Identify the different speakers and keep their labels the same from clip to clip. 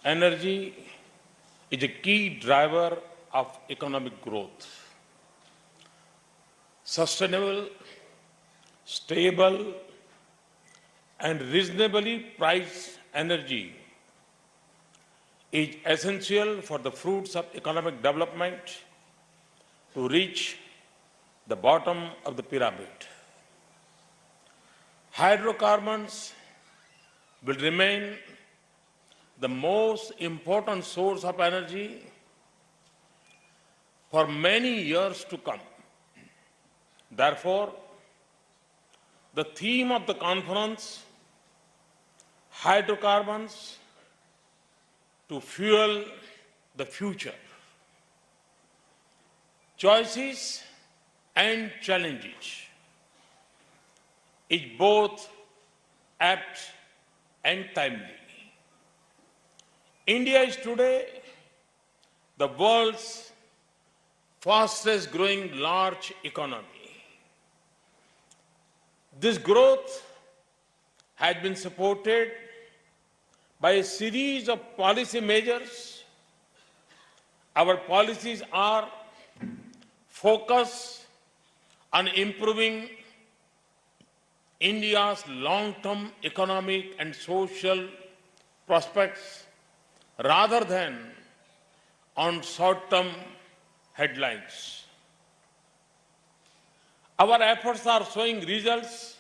Speaker 1: Energy is a key driver of economic growth. Sustainable, stable, and reasonably priced energy is essential for the fruits of economic development to reach the bottom of the pyramid. Hydrocarbons will remain the most important source of energy for many years to come. Therefore, the theme of the conference, Hydrocarbons to Fuel the Future, Choices and Challenges, is both apt and timely. India is today the world's fastest growing large economy. This growth has been supported by a series of policy measures. Our policies are focused on improving India's long-term economic and social prospects rather than on short-term headlines. Our efforts are showing results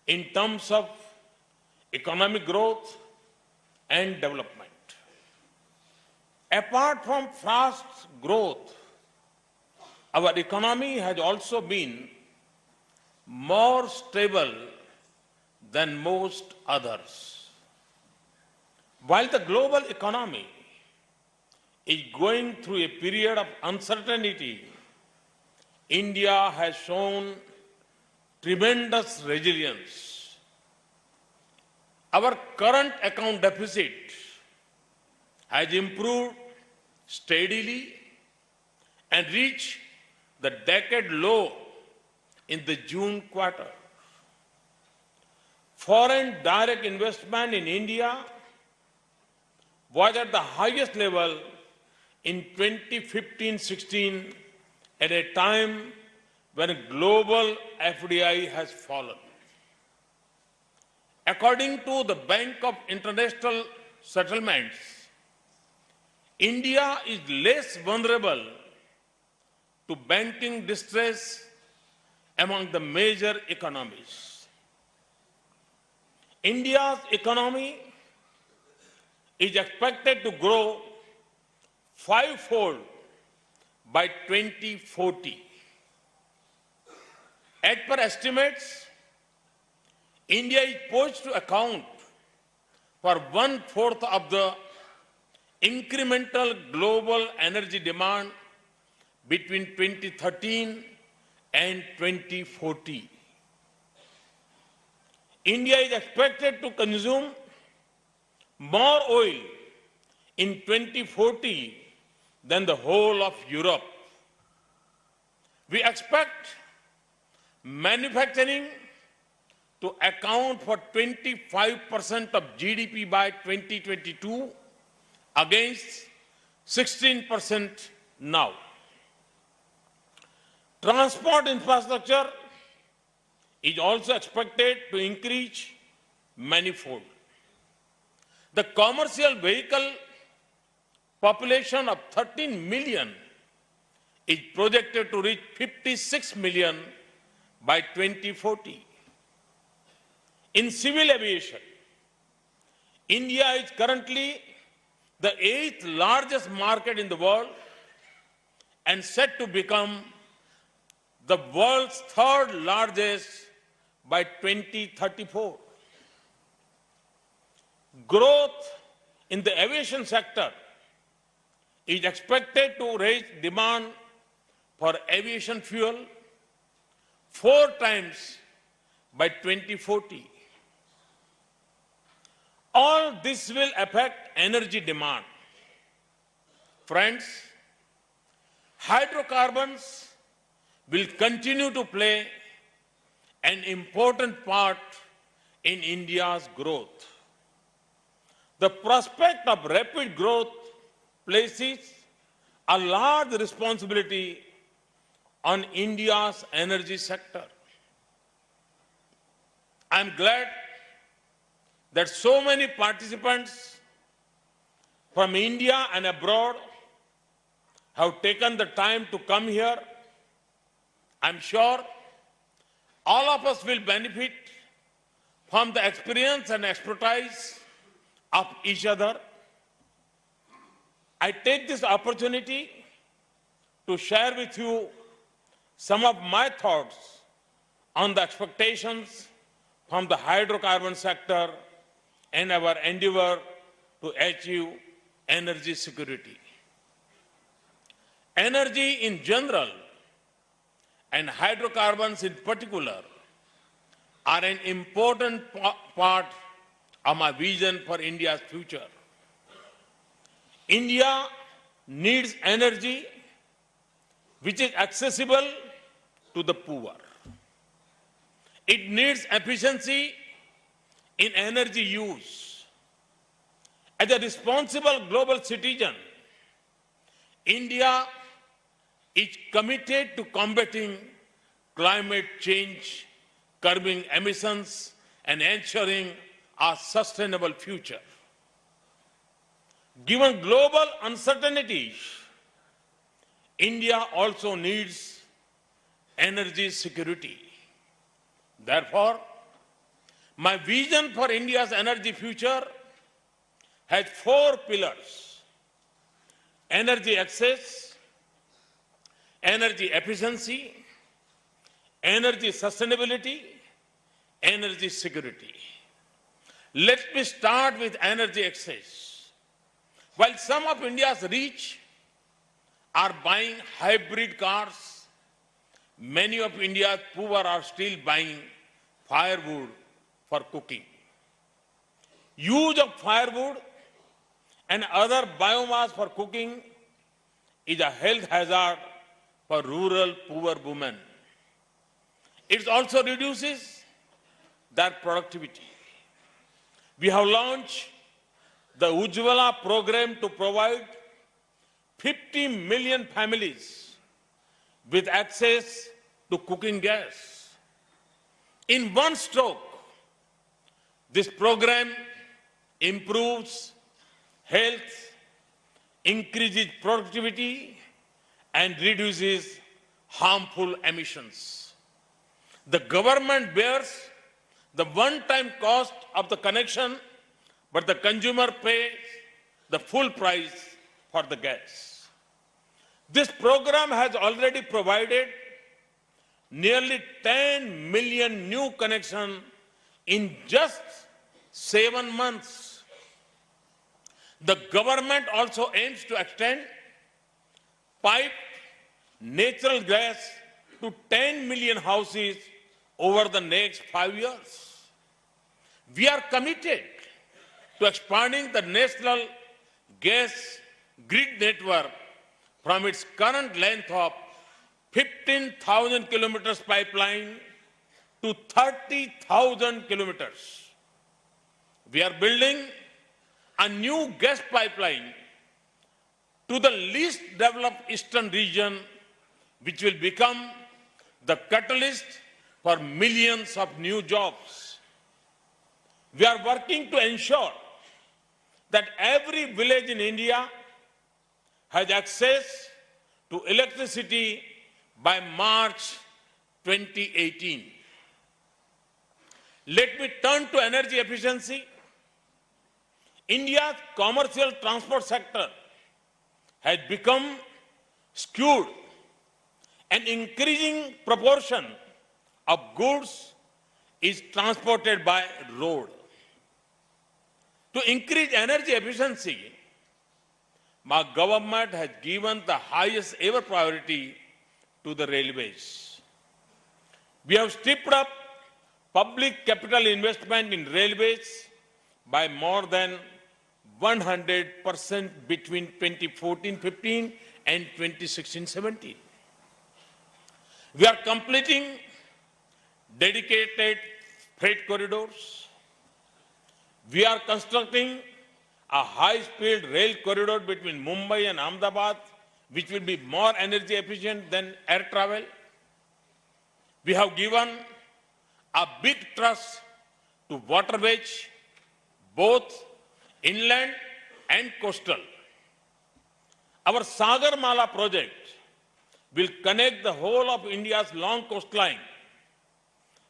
Speaker 1: in terms of economic growth and development. Apart from fast growth, our economy has also been more stable than most others. While the global economy is going through a period of uncertainty, India has shown tremendous resilience. Our current account deficit has improved steadily and reached the decade low in the June quarter. Foreign direct investment in India was at the highest level in 2015-16 at a time when global FDI has fallen. According to the Bank of International Settlements, India is less vulnerable to banking distress among the major economies. India's economy is expected to grow fivefold by 2040. As per estimates, India is poised to account for 1/4 of the incremental global energy demand between 2013 and 2040. India is expected to consume more oil in 2040 than the whole of Europe. We expect manufacturing to account for 25% of GDP by 2022 against 16% now. Transport infrastructure is also expected to increase manifold. The commercial vehicle population of 13 million is projected to reach 56 million by 2040. In civil aviation, India is currently the 8th largest market in the world and set to become the world's 3rd largest by 2034. Growth in the aviation sector is expected to raise demand for aviation fuel 4 times by 2040. All this will affect energy demand. Friends, hydrocarbons will continue to play an important part in India's growth. The prospect of rapid growth places a large responsibility on India's energy sector. I am glad that so many participants from India and abroad have taken the time to come here. I'm sure all of us will benefit from the experience and expertise of each other. I take this opportunity to share with you some of my thoughts on the expectations from the hydrocarbon sector and our endeavor to achieve energy security. Energy in general and hydrocarbons in particular are an important part of my vision for India's future. India needs energy which is accessible to the poor. It needs efficiency in energy use. As a responsible global citizen, India is committed to combating climate change, curbing emissions, and ensuring a sustainable future. Given global uncertainties, India also needs energy security. Therefore, my vision for India's energy future has 4 pillars: energy access, energy efficiency, energy sustainability, energy security. Let me start with energy access. While some of India's rich are buying hybrid cars, many of India's poor are still buying firewood for cooking. Use of firewood and other biomass for cooking is a health hazard for rural poor women. It also reduces their productivity. We have launched the Ujjwala program to provide 50 million families with access to cooking gas. In one stroke, this program improves health, increases productivity, and reduces harmful emissions. The government bears the one-time cost of the connection, but the consumer pays the full price for the gas. This program has already provided nearly 10 million new connections in just 7 months. The government also aims to extend piped natural gas to 10 million houses over the next 5 years. We are committed to expanding the national gas grid network from its current length of 15,000 kilometers pipeline to 30,000 kilometers. We are building a new gas pipeline to the least developed eastern region, which will become the catalyst for millions of new jobs. We are working to ensure that every village in India has access to electricity by March 2018. Let me turn to energy efficiency. India's commercial transport sector has become skewed. An increasing proportion of goods is transported by road. To increase energy efficiency, my government has given the highest ever priority to the railways. We have stepped up public capital investment in railways by more than 100% between 2014-15 and 2016-17. We are completing dedicated freight corridors. We are constructing a high-speed rail corridor between Mumbai and Ahmedabad, which will be more energy efficient than air travel. We have given a big trust to waterways, both inland and coastal. Our Sagarmala project will connect the whole of India's long coastline.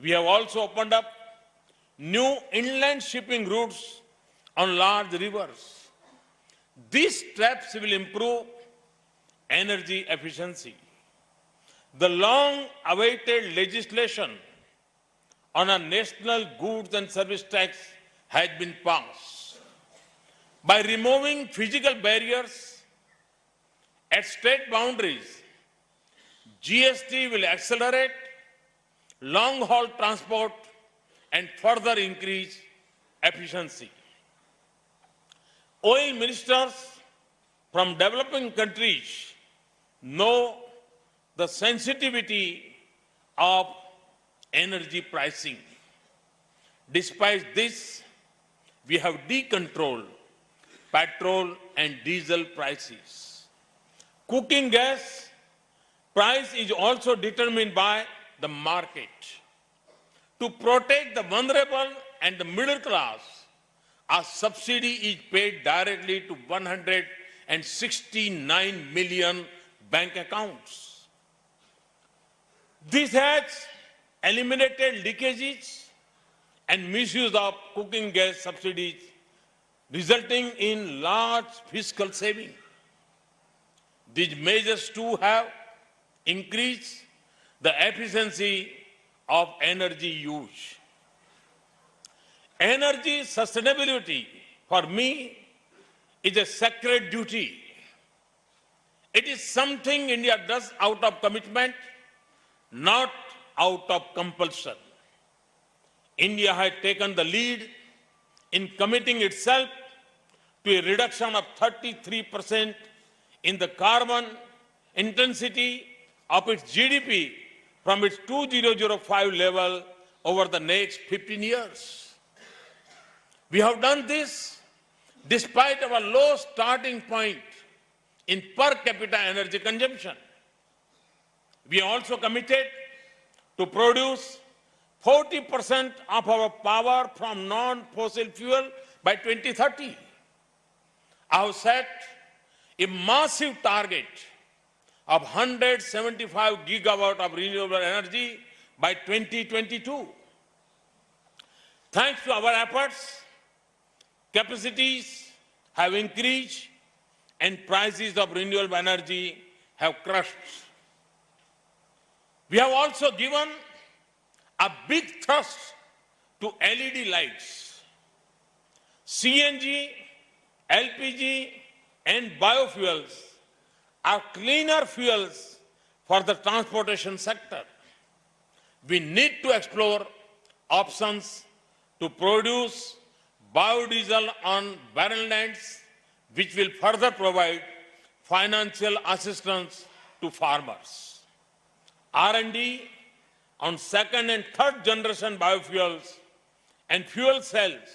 Speaker 1: We have also opened up new inland shipping routes on large rivers. These steps will improve energy efficiency. The long-awaited legislation on a national goods and service tax has been passed. By removing physical barriers at state boundaries, GST will accelerate long-haul transport and further increase efficiency. Oil ministers from developing countries know the sensitivity of energy pricing. Despite this, we have decontrolled petrol and diesel prices. Cooking gas price is also determined by the market. To protect the vulnerable and the middle class, a subsidy is paid directly to 169 million bank accounts. This has eliminated leakages and misuse of cooking gas subsidies, resulting in large fiscal saving. These measures too have increased the efficiency of energy use. Energy sustainability, for me, is a sacred duty. It is something India does out of commitment, not out of compulsion. India has taken the lead in committing itself to a reduction of 33% in the carbon intensity of its GDP from its 2005 level over the next 15 years. We have done this despite our low starting point in per capita energy consumption. We are also committed to produce 40% of our power from non-fossil fuel by 2030. I have set a massive target of 175 gigawatt of renewable energy by 2022. Thanks to our efforts, capacities have increased and prices of renewable energy have crashed. We have also given a big thrust to LED lights. CNG, LPG, and biofuels are cleaner fuels for the transportation sector. We need to explore options to produce biodiesel on barren lands, which will further provide financial assistance to farmers. R&D on second and third generation biofuels and fuel cells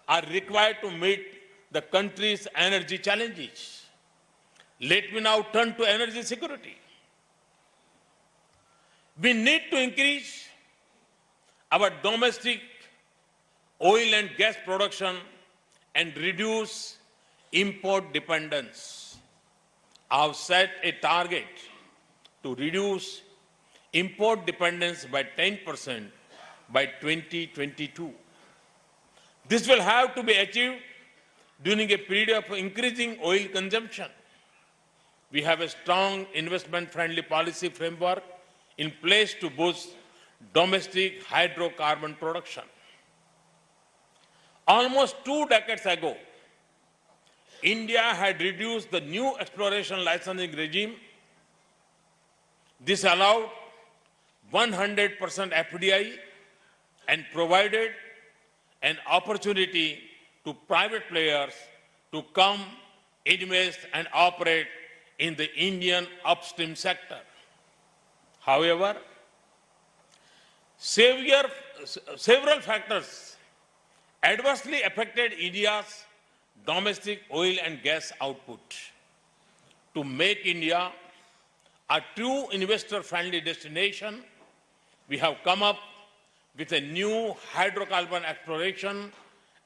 Speaker 1: are required to meet the country's energy challenges. Let me now turn to energy security. We need to increase our domestic oil and gas production and reduce import dependence. I have set a target to reduce import dependence by 10% by 2022. This will have to be achieved during a period of increasing oil consumption. We have a strong investment-friendly policy framework in place to boost domestic hydrocarbon production. Almost 2 decades ago, India had reduced the new exploration licensing regime. This allowed 100% FDI and provided an opportunity to private players to come, invest, and operate in the Indian upstream sector. However, several factors adversely affected India's domestic oil and gas output. To make India a true investor-friendly destination, we have come up with a new hydrocarbon exploration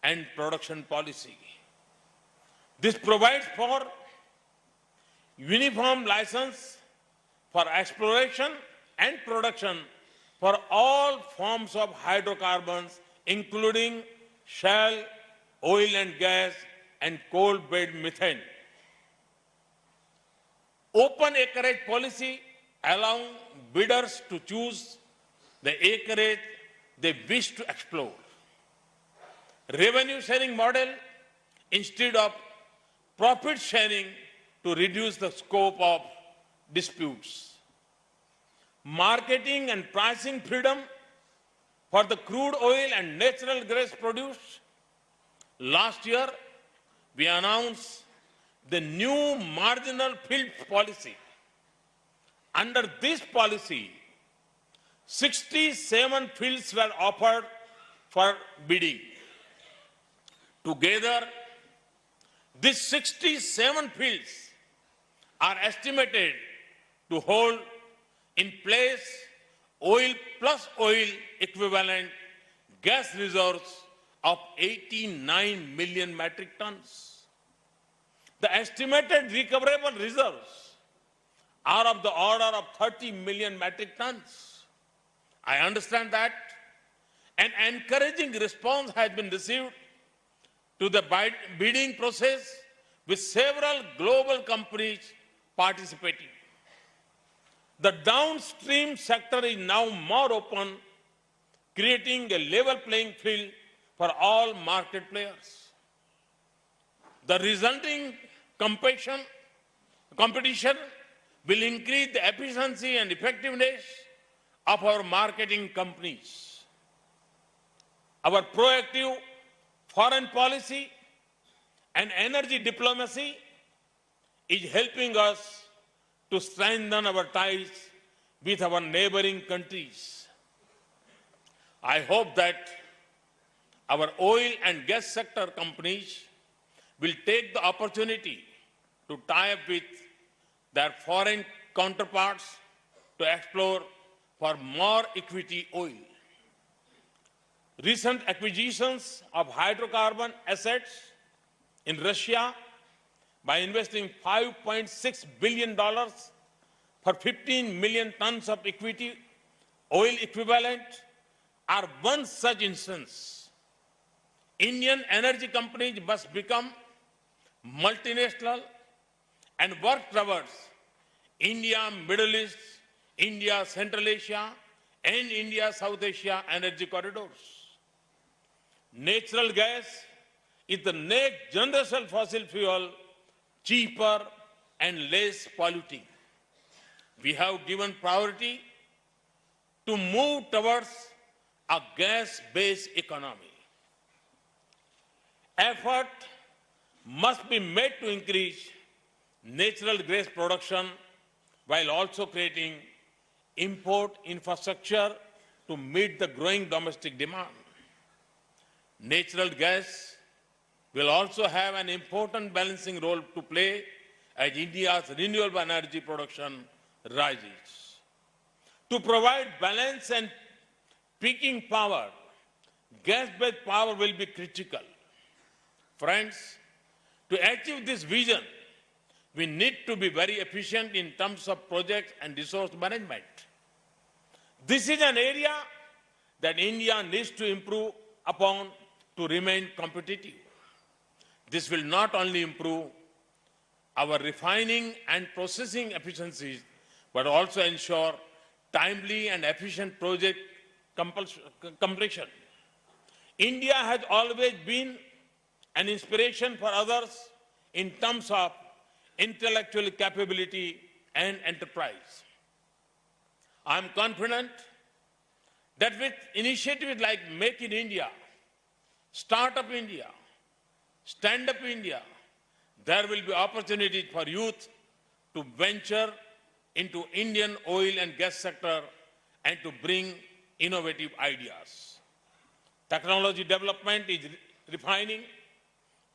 Speaker 1: and production policy. This provides for uniform license for exploration and production for all forms of hydrocarbons, including shale, oil and gas, and coal-bed methane. Open acreage policy allowing bidders to choose the acreage they wish to explore. Revenue sharing model instead of profit sharing to reduce the scope of disputes. Marketing and pricing freedom for the crude oil and natural gas produced. Last year, we announced the new marginal field policy. Under this policy, 67 fields were offered for bidding. Together, these 67 fields are estimated to hold in place oil plus oil equivalent gas reserves of 89 million metric tons. The estimated recoverable reserves are of the order of 30 million metric tons. I understand that an encouraging response has been received to the bidding process with several global companies participating. The downstream sector is now more open, creating a level playing field for all market players. The resulting competition will increase the efficiency and effectiveness of our marketing companies. Our proactive foreign policy and energy diplomacy is helping us to strengthen our ties with our neighboring countries. I hope that our oil and gas sector companies will take the opportunity to tie up with their foreign counterparts to explore for more equity oil. Recent acquisitions of hydrocarbon assets in Russia by investing $5.6 billion for 15 million tons of equity oil equivalent are one such instance. Indian energy companies must become multinational and work towards India, Middle East, India, Central Asia, and India, South Asia energy corridors. Natural gas is the next generation fossil fuel, cheaper and less polluting. We have given priority to move towards a gas-based economy. Effort must be made to increase natural gas production while also creating import infrastructure to meet the growing domestic demand. Natural gas will also have an important balancing role to play as India's renewable energy production rises. To provide balance and peaking power, gas-based power will be critical. Friends, to achieve this vision, we need to be very efficient in terms of projects and resource management. This is an area that India needs to improve upon to remain competitive. This will not only improve our refining and processing efficiencies, but also ensure timely and efficient project completion. India has always been an inspiration for others in terms of intellectual capability and enterprise. I am confident that with initiatives like Make in India, Startup India, Stand Up India, there will be opportunities for youth to venture into Indian oil and gas sector and to bring innovative ideas. Technology development is refining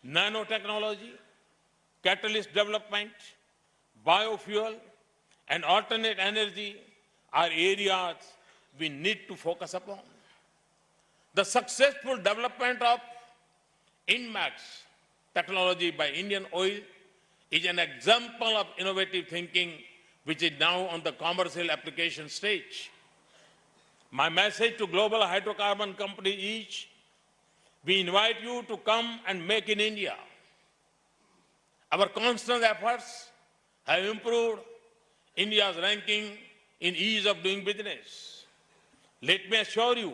Speaker 1: nanotechnology, catalyst development, biofuel, and alternate energy are areas we need to focus upon. The successful development of INMAX technology by Indian Oil is an example of innovative thinking which is now on the commercial application stage. My message to global hydrocarbon companies is, we invite you to come and make in India. Our constant efforts have improved India's ranking in ease of doing business. Let me assure you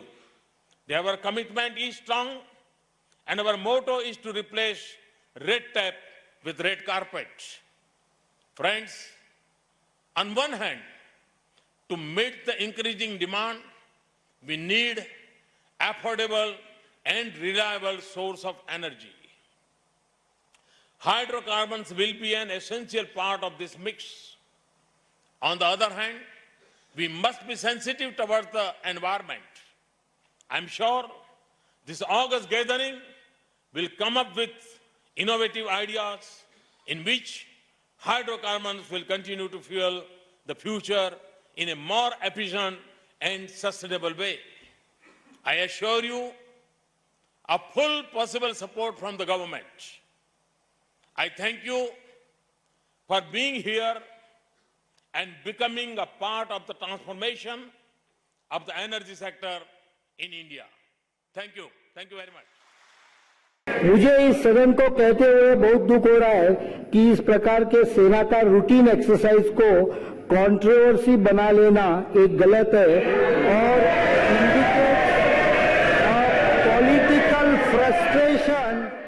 Speaker 1: that our commitment is strong and our motto is to replace red tape with red carpet. Friends, on one hand, to meet the increasing demand, we need affordable and reliable source of energy. Hydrocarbons will be an essential part of this mix. On the other hand, we must be sensitive towards the environment. I'm sure this August gathering will come up with innovative ideas in which hydrocarbons will continue to fuel the future in a more efficient and sustainable way. I assure you of full possible support from the government. I thank you for being here and becoming a part of the transformation of the energy sector in India. Thank you. Thank you very much.
Speaker 2: मुझे इस सदन को कहते हुए बहुत दुख हो रहा है कि इस प्रकार के सेना का रूटीन एक्सरसाइज को कंट्रोवर्सी बना लेना एक गलत है और इंडिकेट पॉलिटिकल फ्रस्ट्रेशन